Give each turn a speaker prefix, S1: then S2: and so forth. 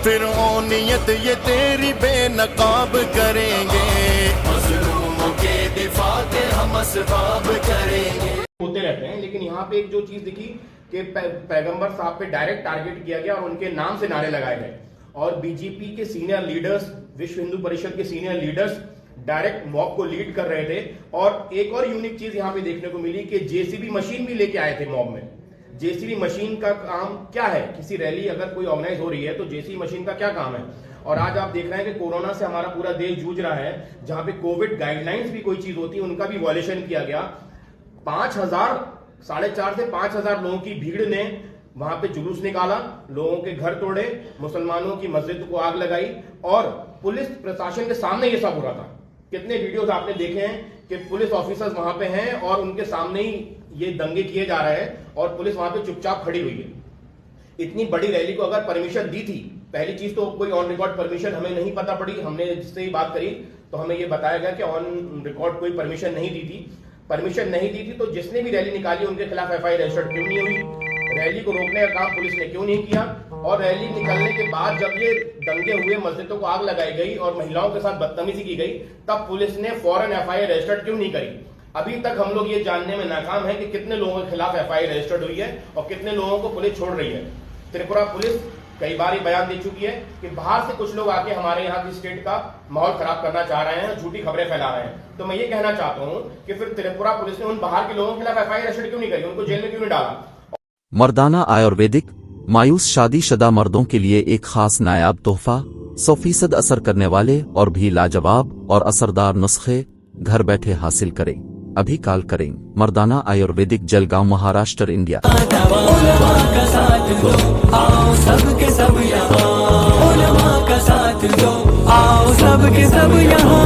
S1: फिर ओ नियत ये तेरी बेनकाब करेंगे, मज़लूमों के दिफा के हम असबाब करेंगे।
S2: होते रहते हैं, लेकिन यहाँ पे एक जो चीज दिखी कि पैगंबर साहब पे डायरेक्ट टारगेट किया गया और उनके नाम से नारे लगाए गए और बीजेपी के सीनियर लीडर्स, विश्व हिंदू परिषद के सीनियर लीडर्स डायरेक्ट मॉब को लीड कर रहे थे। और एक और यूनिक चीज यहाँ पे देखने को मिली कि जेसीबी मशीन भी लेके आए थे मॉब में। जेसीबी मशीन का काम क्या है? किसी रैली अगर कोई ऑर्गेनाइज हो रही है तो जेसीबी मशीन का क्या काम है? और आज आप देख रहे हैं कि कोरोना से हमारा पूरा देश जूझ रहा है, जहां पे कोविड गाइडलाइंस भी कोई चीज होती है उनका भी वॉयलेशन किया गया। 4,500 से 5,000 लोगों की भीड़ ने वहां पे जुलूस निकाला, लोगों के घर तोड़े, मुसलमानों की मस्जिद को आग लगाई और पुलिस प्रशासन के सामने ये सब हो रहा था। कितने वीडियोस आपने देखे हैं कि पुलिस ऑफिसर्स वहां पे हैं और उनके सामने ही ये दंगे किए जा रहे हैं और पुलिस वहां पे चुपचाप खड़ी हुई है। इतनी बड़ी रैली को अगर परमिशन दी थी, पहली चीज तो कोई ऑन रिकॉर्ड परमिशन हमें नहीं पता पड़ी। हमने जिससे ही बात करी तो हमें ये बताया गया कि ऑन रिकॉर्ड कोई परमिशन नहीं दी थी। परमिशन नहीं दी थी तो जिसने भी रैली निकाली उनके खिलाफ एफआईआर रजिस्टर्ड क्यों नहीं हुई? रैली को रोकने का काम पुलिस ने क्यों नहीं किया? और रैली निकलने के बाद जब ये दंगे हुए, मस्जिदों को आग लगाई गई और महिलाओं के साथ बदतमीजी की गई, तब पुलिस ने फौरन एफआईआर रजिस्टर्ड क्यों नहीं करी? अभी तक हम लोग ये जानने में नाकाम है कि कितने लोगों के खिलाफ एफआईआर रजिस्टर्ड हुई है और कितने लोगों को पुलिस छोड़ रही है। त्रिपुरा पुलिस कई बार ये बयान दे चुकी है कि बाहर से कुछ लोग आके हमारे यहाँ की स्टेट का माहौल खराब करना चाह रहे हैं, झूठी खबरें फैला रहे हैं। तो मैं ये कहना चाहता हूँ कि फिर त्रिपुरा पुलिस ने उन बाहर के लोगों के खिलाफ एफआईआर रजिस्टर्ड क्यों नहीं करी? उनको जेल में क्यों नहीं डाला?
S3: मर्दाना आयुर्वेदिक मायूस शादीशुदा मर्दों के लिए एक खास नायाब तोहफा, 100% असर करने वाले और भी लाजवाब और असरदार नुस्खे घर बैठे हासिल करें। अभी कॉल करें। मर्दाना आयुर्वेदिक, जलगांव, महाराष्ट्र, इंडिया।
S4: सबके सब यहाँ